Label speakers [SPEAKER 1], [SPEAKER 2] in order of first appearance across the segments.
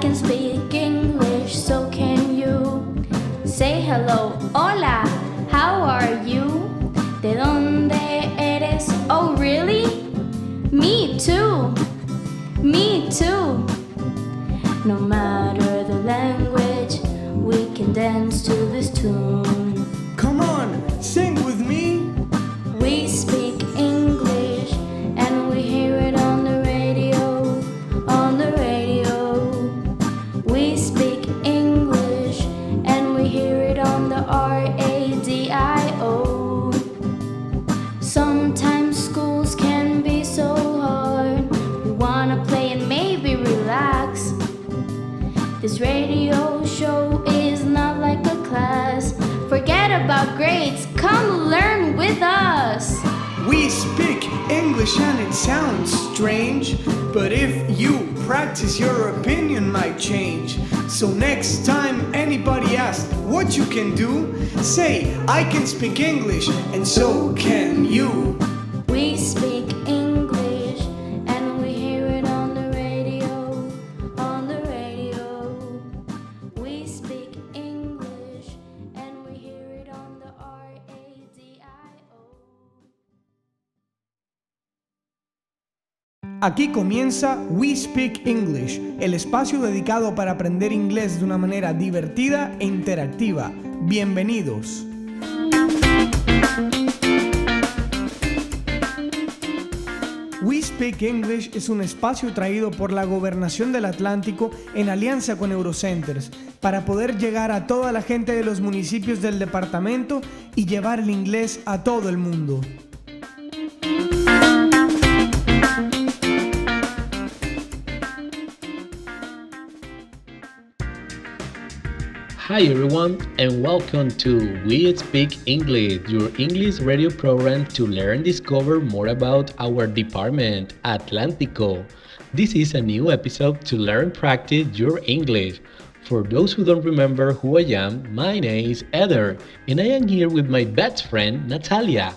[SPEAKER 1] can speak English, so can you. Say hello, hola, how are you? ¿De dónde eres? Oh, really? Me too, me too. No matter the language, we can dance to this tune.
[SPEAKER 2] Come on, sing with me.
[SPEAKER 1] We speak English and we hear it on the radio, on the radio. We speak English and we hear it on the radio. Sometimes schools can be so hard. We wanna play and maybe relax. This radio show is not like a class. Forget about grades, come learn with us.
[SPEAKER 2] We speak English and it sounds strange, but if you practice, your opinion might change. So next time anybody asks what you can do, say, I can speak English and so can you.
[SPEAKER 1] We speak English and we hear it on the radio, on the radio. We speak English and we hear it on the radio.
[SPEAKER 2] Aquí comienza We Speak English, el espacio dedicado para aprender inglés de una manera divertida e interactiva. Bienvenidos. We Speak English es un espacio traído por la Gobernación del Atlántico en alianza con Eurocenters para poder llegar a toda la gente de los municipios del departamento y llevar el inglés a todo el mundo.
[SPEAKER 3] Hi everyone and welcome to We Speak English, your English radio program to learn and discover more about our department, Atlántico. This is a new episode to learn and practice your English. For those who don't remember who I am, my name is Eder and I am here with my best friend Natalia.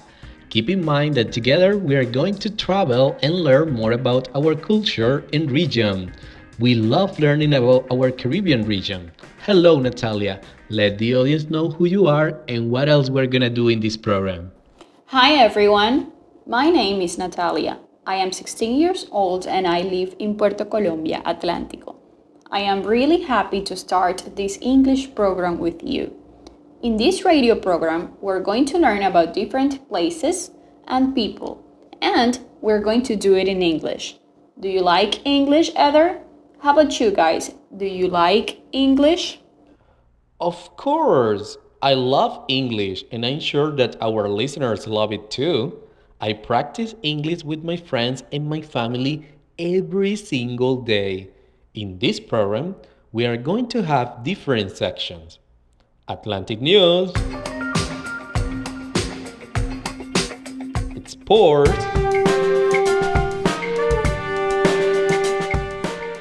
[SPEAKER 3] Keep in mind that together we are going to travel and learn more about our culture and region. We love learning about our Caribbean region. Hello, Natalia. Let the audience know who you are and what else we're gonna do in this program.
[SPEAKER 4] Hi, everyone. My name is Natalia. I am 16 years old and I live in Puerto Colombia, Atlántico. I am really happy to start this English program with you. In this radio program, we're going to learn about different places and people, and we're going to do it in English. Do you like English, Heather? How about you guys? Do you like English?
[SPEAKER 3] Of course! I love English and I'm sure that our listeners love it too. I practice English with my friends and my family every single day. In this program, we are going to have different sections. Atlantic News, Sports,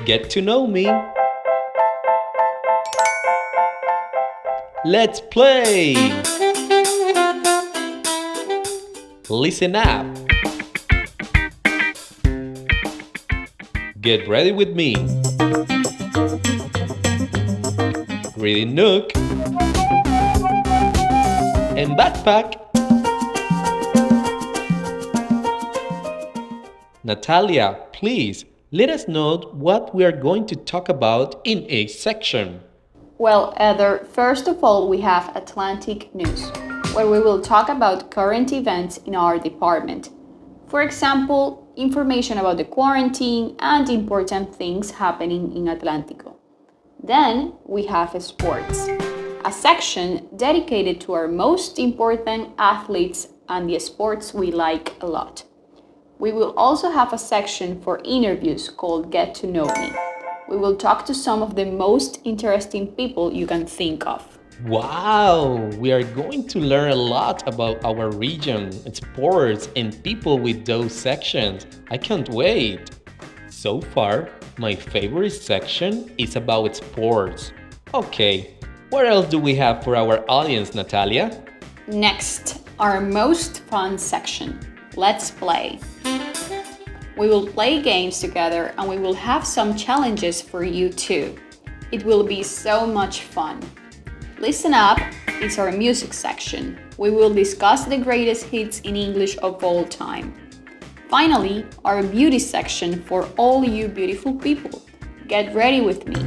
[SPEAKER 3] Get to Know Me, Let's Play, Listen Up, Get Ready with Me, Reading Nook, and Backpack. Natalia, please let us know what we are going to talk about in each section.
[SPEAKER 4] Well, Heather, first of all, we have Atlantic News, where we will talk about current events in our department. For example, information about the quarantine and important things happening in Atlántico. Then we have Sports, a section dedicated to our most important athletes and the sports we like a lot. We will also have a section for interviews called Get to Know Me. We will talk to some of the most interesting people you can think of.
[SPEAKER 3] Wow, we are going to learn a lot about our region, sports, and people with those sections. I can't wait. So far, my favorite section is about sports. Okay, what else do we have for our audience, Natalia?
[SPEAKER 4] Next, our most fun section, Let's Play. We will play games together and we will have some challenges for you too. It will be so much fun. Listen up, it's our music section. We will discuss the greatest hits in English of all time. Finally, our beauty section for all you beautiful people. Get ready with me.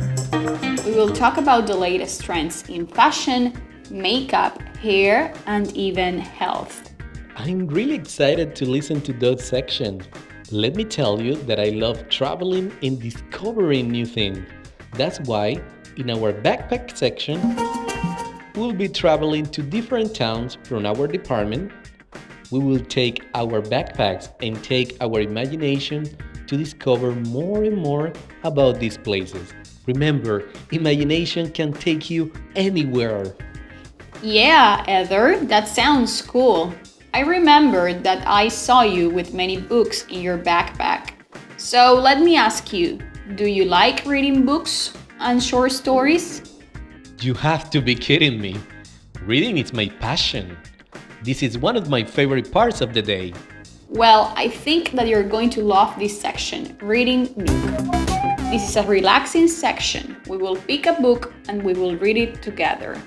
[SPEAKER 4] We will talk about the latest trends in fashion, makeup, hair, and even health.
[SPEAKER 3] I'm really excited to listen to those sections. Let me tell you that I love traveling and discovering new things. That's why in our backpack section, we'll be traveling to different towns from our department. We will take our backpacks and take our imagination to discover more and more about these places. Remember, imagination can take you anywhere.
[SPEAKER 4] Yeah, Heather, that sounds cool. I remember that I saw you with many books in your backpack. So let me ask you, do you like reading books and short stories?
[SPEAKER 3] You have to be kidding me. Reading is my passion. This is one of my favorite parts of the day.
[SPEAKER 4] Well, I think that you're going to love this section, Reading Nook. This is a relaxing section. We will pick a book and we will read it together.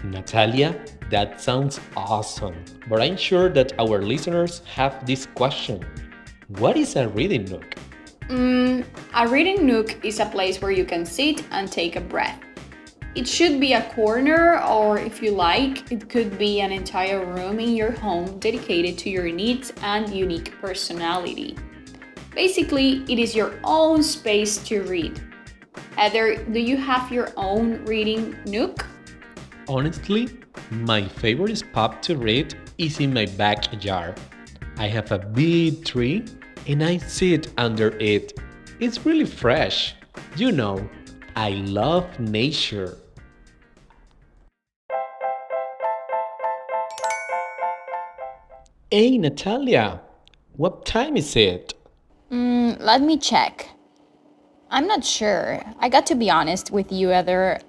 [SPEAKER 3] Natalia, that sounds awesome. But I'm sure that our listeners have this question. What is a reading nook?
[SPEAKER 4] A reading nook is a place where you can sit and take a breath. It should be a corner, or if you like, it could be an entire room in your home dedicated to your needs and unique personality. Basically, it is your own space to read. Heather, do you have your own reading nook?
[SPEAKER 3] Honestly, my favorite spot to read is in my backyard. I have a big tree and I sit under it. It's really fresh. You know, I love nature. Hey Natalia, what time is it?
[SPEAKER 4] Let me check. I'm not sure. I got to be honest with you, Heather.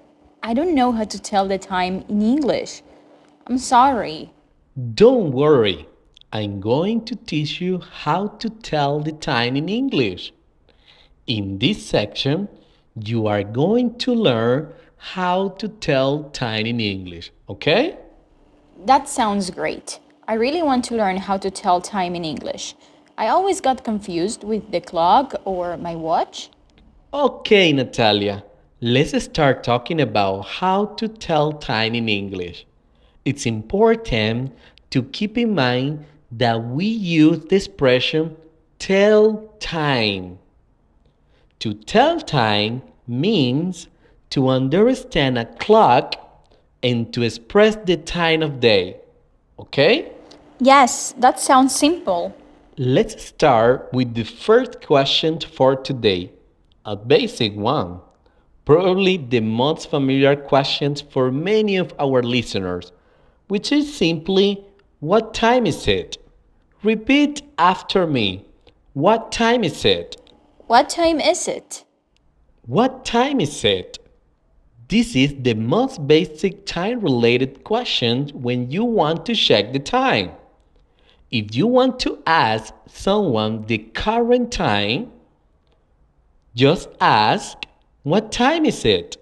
[SPEAKER 4] I don't know how to tell the time in English. I'm sorry.
[SPEAKER 3] Don't worry, I'm going to teach you how to tell the time in English. In this section, you are going to learn how to tell time in English, okay?
[SPEAKER 4] That sounds great. I really want to learn how to tell time in English. I always got confused with the clock or my watch.
[SPEAKER 3] Okay, Natalia, let's start talking about how to tell time in English. It's important to keep in mind that we use the expression tell time. To tell time means to understand a clock and to express the time of day. Okay?
[SPEAKER 4] Yes, that sounds simple.
[SPEAKER 3] Let's start with the first question for today. A basic one. Probably the most familiar question for many of our listeners, which is simply, what time is it? Repeat after me. What time is it?
[SPEAKER 4] What time is it?
[SPEAKER 3] What time is it? This is the most basic time-related question when you want to check the time. If you want to ask someone the current time, just ask, what time is it?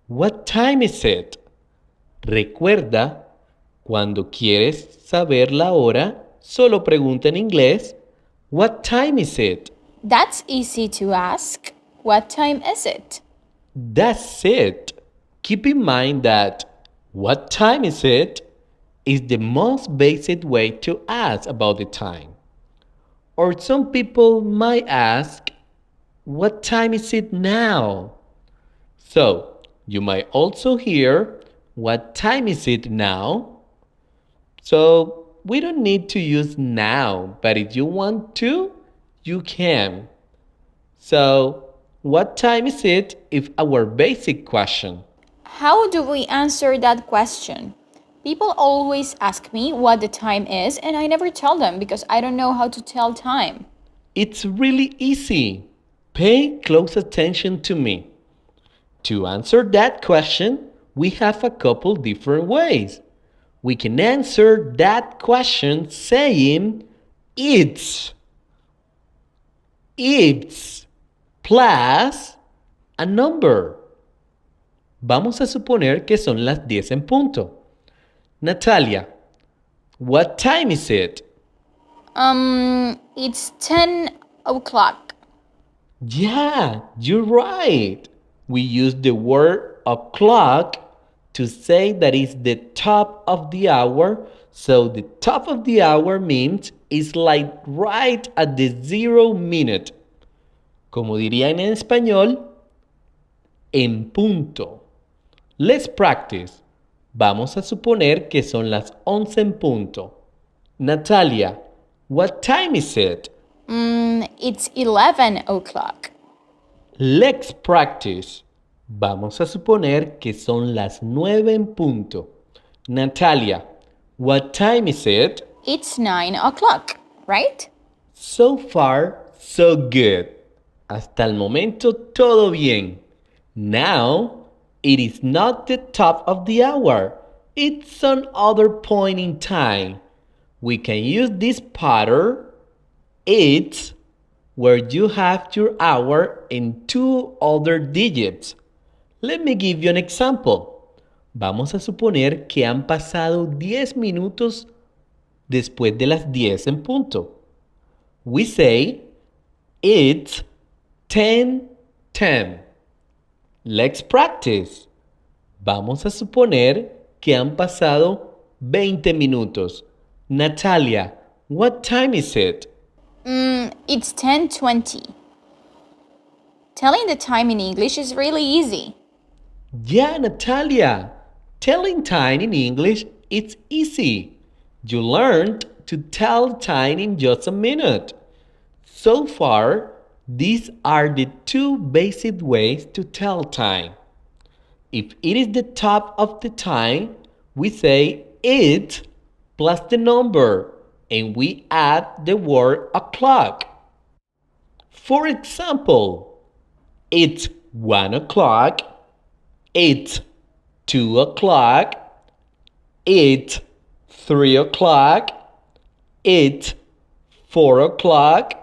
[SPEAKER 3] What time is it? Recuerda, cuando quieres saber la hora, solo pregunta en inglés, what time is it?
[SPEAKER 4] That's easy to ask. What time is it?
[SPEAKER 3] That's it. Keep in mind that what time is it is the most basic way to ask about the time. Or some people might ask, what time is it now? So, you might also hear, what time is it now? So, we don't need to use now, but if you want to, you can. So, what time is it is our basic question.
[SPEAKER 4] How do we answer that question? People always ask me what the time is, and I never tell them because I don't know how to tell time.
[SPEAKER 3] It's really easy. Pay close attention to me. To answer that question, we have a couple different ways. We can answer that question saying it's plus a number. Vamos a suponer que son las 10 en punto. Natalia, what time is it?
[SPEAKER 4] It's 10 o'clock.
[SPEAKER 3] Yeah, you're right. We use the word o'clock to say that it's the top of the hour. So the top of the hour means it's like right at the 0 minute. Como dirían en español, en punto. Let's practice. Vamos a suponer que son las 11 en punto. Natalia, what time is it?
[SPEAKER 4] It's 11 o'clock.
[SPEAKER 3] Let's practice. Vamos a suponer que son las 9 en punto. Natalia, what time is it?
[SPEAKER 4] It's 9 o'clock, right?
[SPEAKER 3] So far, so good. Hasta el momento todo bien. Now, it is not the top of the hour. It's some other point in time. We can use this pattern, it's, where you have your hour and two other digits. Let me give you an example. Vamos a suponer que han pasado 10 minutos después de las 10 en punto. We say, it's 10:10. Let's practice. Vamos a suponer que han pasado 20 minutos. Natalia, what time is it?
[SPEAKER 4] It's 10:20. Telling the time in English is really easy.
[SPEAKER 3] Yeah, Natalia. Telling time in English, it's easy. You learned to tell time in just a minute. So far, these are the two basic ways to tell time. If it is the top of the time, we say it plus the number, and we add the word o'clock. For example, it's 1 o'clock, it's 2 o'clock, it's 3 o'clock, it's 4 o'clock,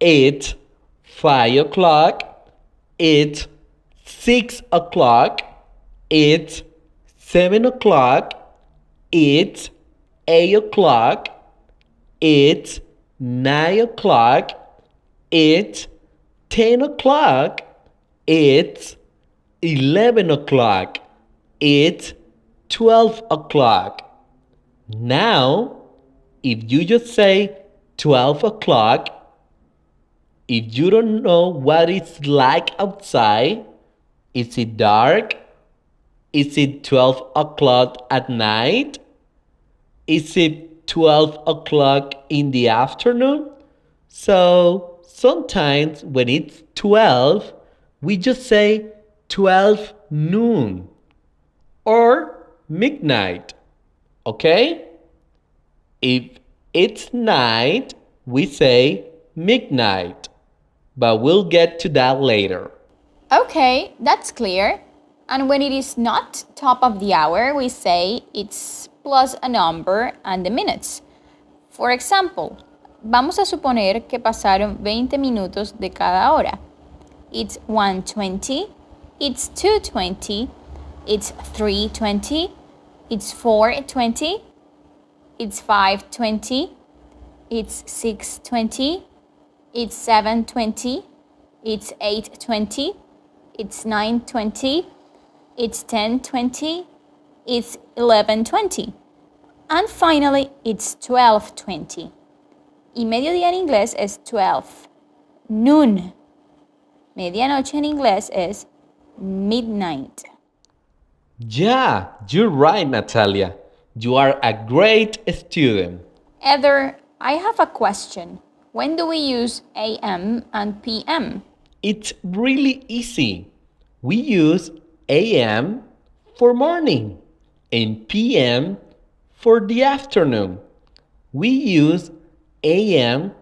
[SPEAKER 3] it's 5 o'clock, it's 6 o'clock, it's 7 o'clock, it's 8 o'clock, it's 9 o'clock, it's 10 o'clock, it's 11 o'clock, it's 12 o'clock. Now, if you just say 12 o'clock, if you don't know what it's like outside, is it dark? Is it 12 o'clock at night? Is it 12 o'clock in the afternoon? So sometimes when it's 12, we just say 12 noon or midnight. Okay? If it's night, we say midnight. But we'll get to that later.
[SPEAKER 4] Okay, that's clear. And when it is not top of the hour, we say it's plus a number and the minutes. For example, vamos a suponer que pasaron 20 minutos de cada hora. It's 1:20, it's 2:20, it's 3:20, it's 4:20, it's 5:20, it's 6:20, it's 7:20, it's 8:20, it's 9:20, it's 10:20, it's 11:20, and finally it's 12:20. Y mediodía en inglés es 12. Noon. Medianoche en inglés es midnight.
[SPEAKER 3] Yeah, you're right, Natalia. You are a great student.
[SPEAKER 4] Heather, I have a question. When do we use AM and PM?
[SPEAKER 3] It's really easy. We use AM for morning and PM for the afternoon. We use AM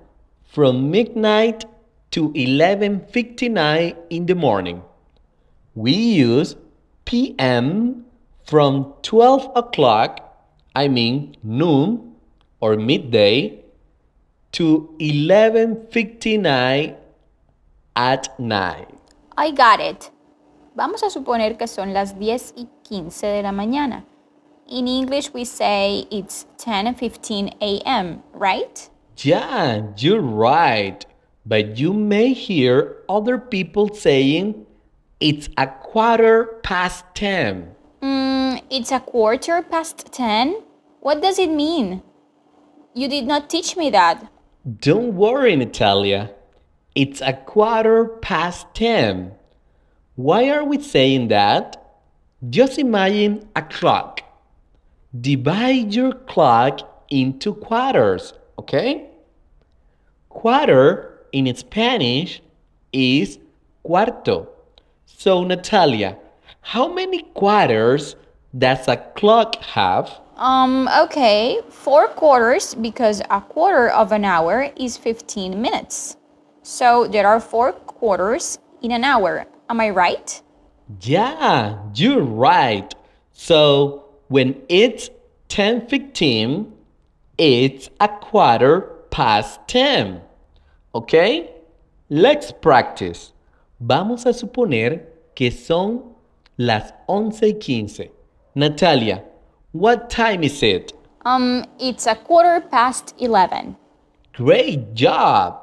[SPEAKER 3] from midnight to 11:59 in the morning. We use PM from 12 o'clock, noon or midday, to 11:59 at night.
[SPEAKER 4] I got it. Vamos a suponer que son las 10:15 de la mañana. In English, we say it's 10:15 a.m., right?
[SPEAKER 3] Yeah, you're right. But you may hear other people saying it's a quarter past 10.
[SPEAKER 4] It's a 10:15? What does it mean? You did not teach me that.
[SPEAKER 3] Don't worry, Natalia. It's a quarter past 10. Why are we saying that? Just imagine a clock. Divide your clock into quarters, okay? Quarter in Spanish is cuarto. So, Natalia, how many quarters does a clock have?
[SPEAKER 4] Okay, 4 quarters because a quarter of an hour is 15 minutes. So there are 4 quarters in an hour. Am I right?
[SPEAKER 3] Yeah, you're right. So, when it's 10:15, it's a quarter past 10. Okay? Let's practice. Vamos a suponer que son las 11:15. Natalia, what time is it?
[SPEAKER 4] It's a 11:15.
[SPEAKER 3] Great job!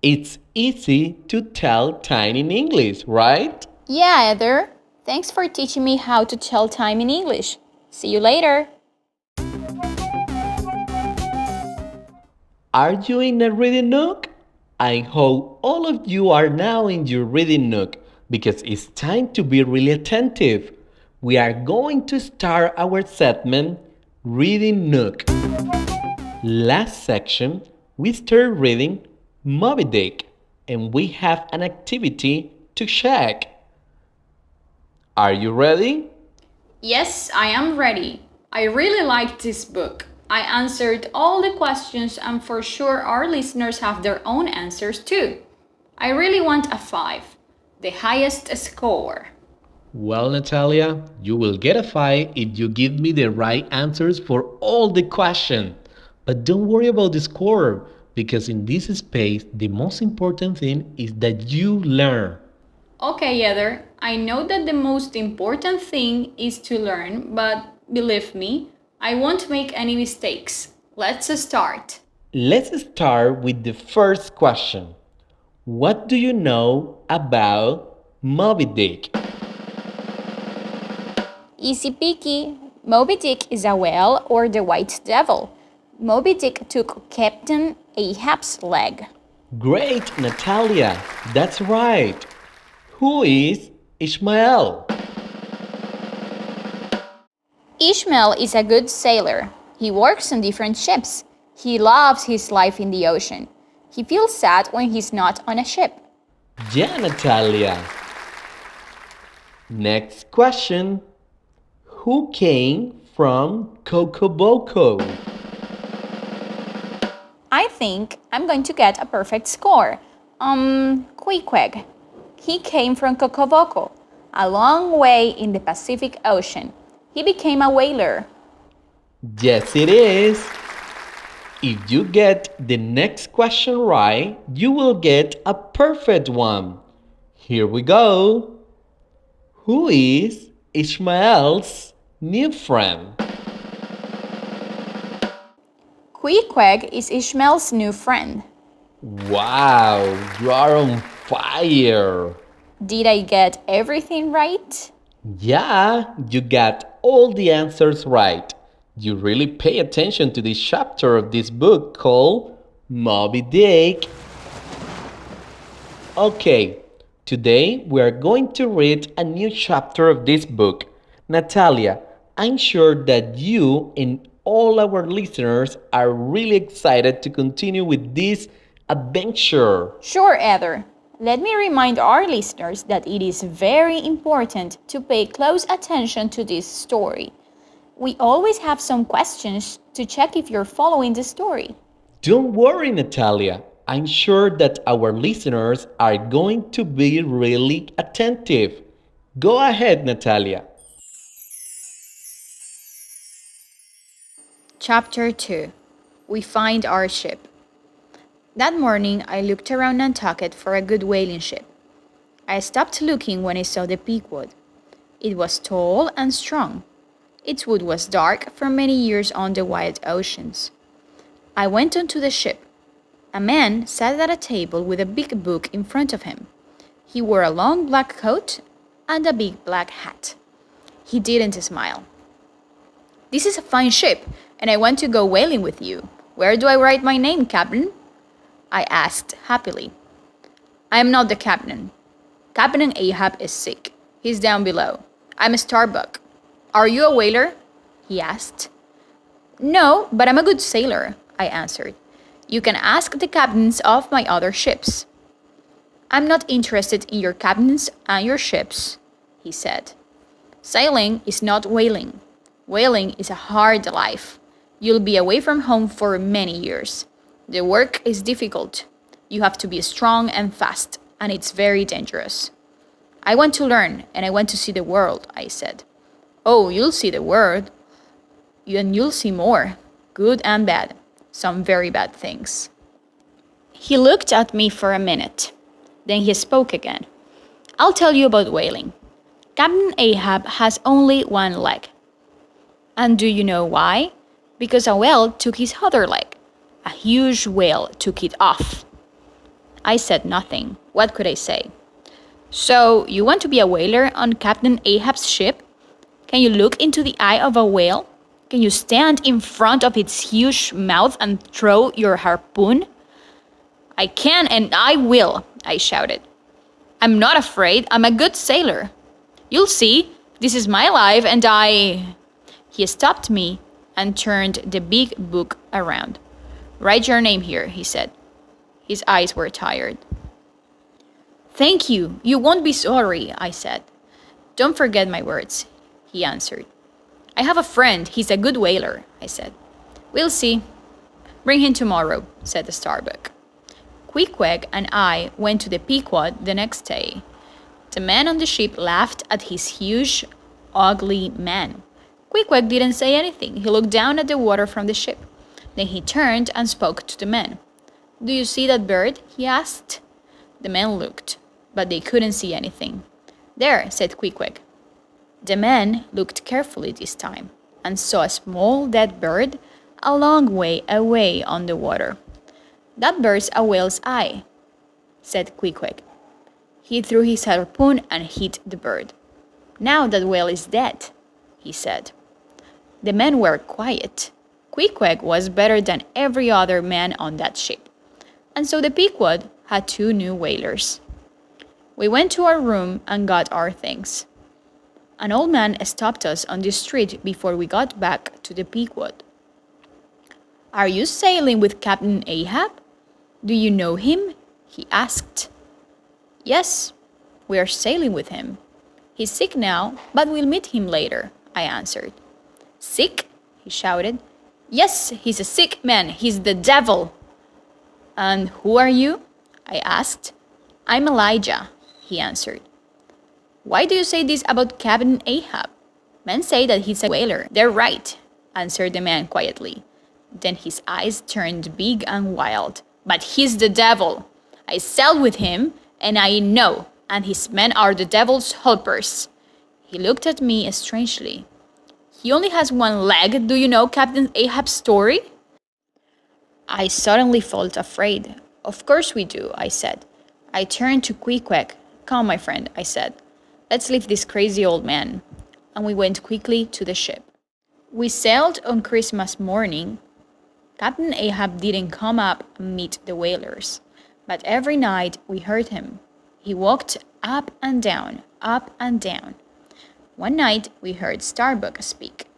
[SPEAKER 3] It's easy to tell time in English, right?
[SPEAKER 4] Yeah, Heather. Thanks for teaching me how to tell time in English. See you later.
[SPEAKER 3] Are you in a reading nook? I hope all of you are now in your reading nook because it's time to be really attentive. We are going to start our segment, Reading Nook. Last section, we started reading Moby Dick and we have an activity to check. Are you ready?
[SPEAKER 4] Yes, I am ready. I really liked this book. I answered all the questions, and for sure our listeners have their own answers too. I really want a 5, the highest score.
[SPEAKER 3] Well, Natalia, you will get a 5 if you give me the right answers for all the questions. But don't worry about the score, because in this space, the most important thing is that you learn.
[SPEAKER 4] Okay, Heather, I know that the most important thing is to learn, but believe me, I won't make any mistakes. Let's start.
[SPEAKER 3] Let's start with the first question. What do you know about Moby Dick?
[SPEAKER 4] Easy peasy. Moby Dick is a whale or the white devil. Moby Dick took Captain Ahab's leg.
[SPEAKER 3] Great, Natalia. That's right. Who is Ishmael?
[SPEAKER 4] Ishmael is a good sailor. He works on different ships. He loves his life in the ocean. He feels sad when he's not on a ship.
[SPEAKER 3] Yeah, Natalia. Next question. Who came from Kokoboko?
[SPEAKER 4] I think I'm going to get a perfect score. Queequeg. He came from Kokoboko, a long way in the Pacific Ocean. He became a whaler.
[SPEAKER 3] Yes, it is. If you get the next question right, you will get a perfect one. Here we go. Who is Ishmael's new friend?
[SPEAKER 4] Queequeg is Ishmael's new friend.
[SPEAKER 3] Wow, you are on fire.
[SPEAKER 4] Did I get everything right?
[SPEAKER 3] Yeah, you got all the answers right. You really pay attention to this chapter of this book called Moby Dick. Okay, today we are going to read a new chapter of this book. Natalia, I'm sure that you and all our listeners are really excited to continue with this adventure.
[SPEAKER 4] Sure, Heather. Let me remind our listeners that it is very important to pay close attention to this story. We always have some questions to check if you're following the story.
[SPEAKER 3] Don't worry, Natalia. I'm sure that our listeners are going to be really attentive. Go ahead, Natalia.
[SPEAKER 4] Chapter 2. We find our ship. That morning, I looked around Nantucket for a good whaling ship. I stopped looking when I saw the Pequod. It was tall and strong. Its wood was dark from many years on the wide oceans. I went onto the ship. A man sat at a table with a big book in front of him. He wore a long black coat and a big black hat. He didn't smile. "This is a fine ship, and I want to go whaling with you. Where do I write my name, Captain?" I asked happily. "I am not the captain. Captain Ahab is sick. He's down below. I'm Starbuck. Are you a whaler?" he asked. "No, but I'm a good sailor," I answered. "You can ask the captains of my other ships." "I'm not interested in your captains and your ships," he said. "Sailing is not whaling. Whaling is a hard life. You'll be away from home for many years. The work is difficult. You have to be strong and fast, and it's very dangerous." "I want to learn, and I want to see the world," I said. "Oh, you'll see the world. And you'll see more, good and bad, some very bad things." He looked at me for a minute. Then he spoke again. "I'll tell you about whaling. Captain Ahab has only one leg. And do you know why? Because a whale took his other leg. A huge whale took it off." I said nothing. What could I say? "So, you want to be a whaler on Captain Ahab's ship? Can you look into the eye of a whale? Can you stand in front of its huge mouth and throw your harpoon?" "I can and I will," I shouted. "I'm not afraid. I'm a good sailor. You'll see. This is my life and I..." He stopped me and turned the big book around. "Write your name here," he said. His eyes were tired. "Thank you. You won't be sorry," I said. "Don't forget my words," he answered. "I have a friend. He's a good whaler," I said. "We'll see." "Bring him tomorrow," said the Starbuck. Queequeg and I went to the Pequod the next day. The man on the ship laughed at his huge, ugly man. Queequeg didn't say anything. He looked down at the water from the ship. Then he turned and spoke to the men. "Do you see that bird?" he asked. The men looked, but they couldn't see anything. "There," said Queequeg. The men looked carefully this time and saw a small dead bird a long way away on the water. "That bird's a whale's eye," said Queequeg. He threw his harpoon and hit the bird. "Now that whale is dead," he said. The men were quiet. Queequeg was better than every other man on that ship. And so the Pequod had 2 new whalers. We went to our room and got our things. An old man stopped us on the street before we got back to the Pequod. "Are you sailing with Captain Ahab? Do you know him?" he asked. "Yes, we are sailing with him. He's sick now, but we'll meet him later," I answered. "Sick?" he shouted. "Yes, he's a sick man. He's the devil." "And who are you?" I asked. "I'm Elijah," he answered. "Why do you say this about Captain Ahab? Men say that he's a whaler." "They're right," answered the man quietly. Then his eyes turned big and wild. "But he's the devil. I sailed with him, and I know, and his men are the devil's helpers." He looked at me strangely. "He only has one leg. Do you know Captain Ahab's story?" I suddenly felt afraid. "Of course we do," I said. I turned to Queequeg. "Come, my friend," I said. "Let's leave this crazy old man." And we went quickly to the ship. We sailed on Christmas morning. Captain Ahab didn't come up and meet the whalers, but every night we heard him. He walked up and down, up and down. One night we heard Starbuck speak.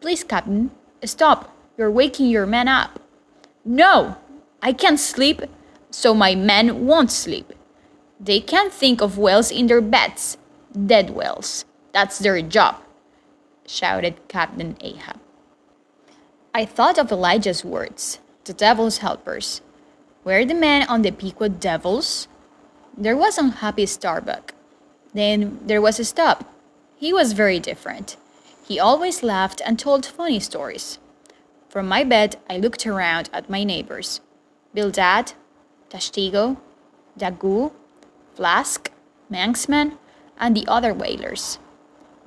[SPEAKER 4] "Please, Captain, stop. You're waking your men up." "No, I can't sleep, so my men won't sleep. They can't think of whales in their beds. Dead whales. That's their job," shouted Captain Ahab. I thought of Elijah's words, the devil's helpers. Were the men on the Pequod devils? There was unhappy Starbuck. Then there was Stub. He was very different. He always laughed and told funny stories. From my bed, I looked around at my neighbors. Bildad, Tashtigo, Dagu, Flask, Manxmen, and the other whalers.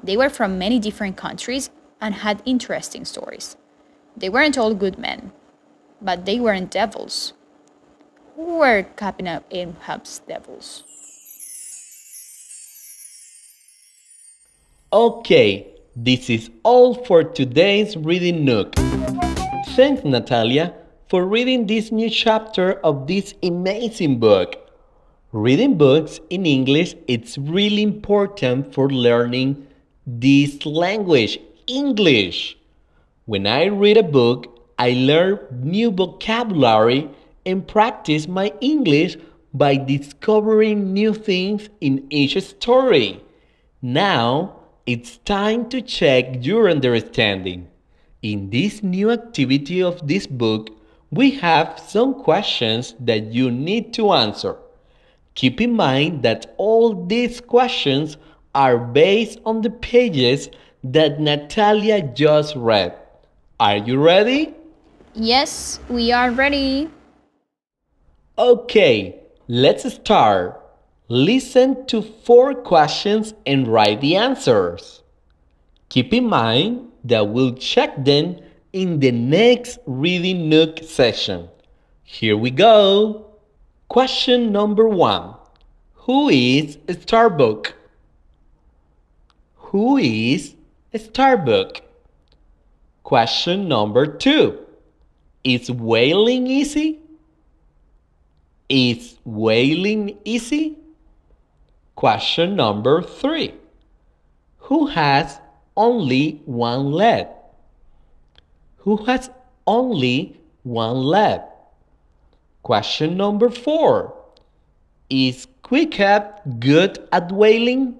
[SPEAKER 4] They were from many different countries and had interesting stories. They weren't all good men, but they weren't devils. Who were Captain Ahab's devils?
[SPEAKER 3] Okay, this is all for today's Reading Nook. Thanks, Natalia, for reading this new chapter of this amazing book. Reading books in English is really important for learning this language, English. When I read a book, I learn new vocabulary and practice my English by discovering new things in each story. Now, it's time to check your understanding. In this new activity of this book, we have some questions that you need to answer. Keep in mind that all these questions are based on the pages that Natalia just read. Are you ready?
[SPEAKER 4] Yes, we are ready.
[SPEAKER 3] Okay, let's start. Listen to 4 questions and write the answers. Keep in mind that we'll check them in the next Reading Nook session. Here we go. Question number 1. Who is Starbuck? Who is Starbuck? Question number 2. Is whaling easy? Is whaling easy? Question number 3. Who has only one leg? Who has only one leg? Question number 4. Is Quickhead good at whaling?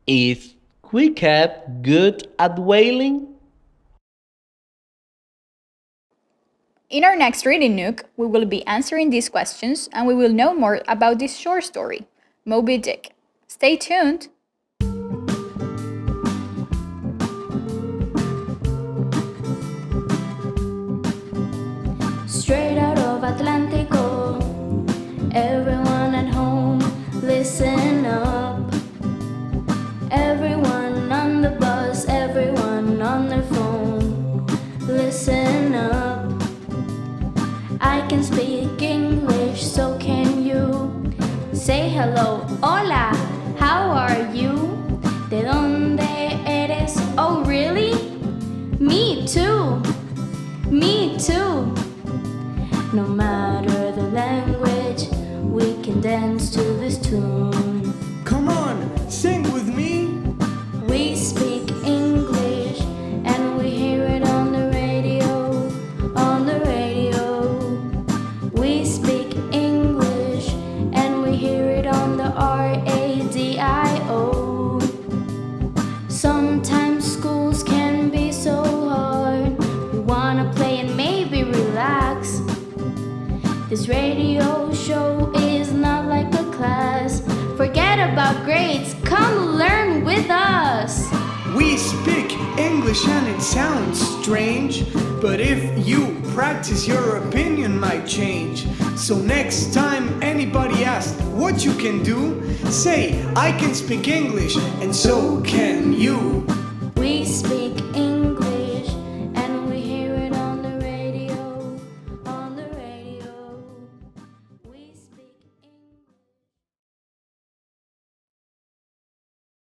[SPEAKER 3] Is Quickhead good at whaling?
[SPEAKER 4] In our next Reading Nook, we will be answering these questions and we will know more about this short story, Moby Dick. Stay tuned!
[SPEAKER 1] Straight out of Atlantico, everyone at home, listen up. Everyone on the bus, everyone on their phone, listen up. I can speak English, so can you. Say hello, hola, how are you? ¿De dónde eres? Oh, really? Me too, me too. No matter the language, we can dance to this tune.
[SPEAKER 2] Come on, sing with me.
[SPEAKER 1] We speak English and we hear it on the radio, on the radio. We speak English and we hear it on the radio. Sometimes schools can be so hard. We wanna play and maybe relax. This radio show is not like a class. Forget about grades, come learn with us.
[SPEAKER 2] We speak English and it sounds strange, but if you practice, your opinion might change. So next time anybody asks what you can do, say, I can speak English and so can you.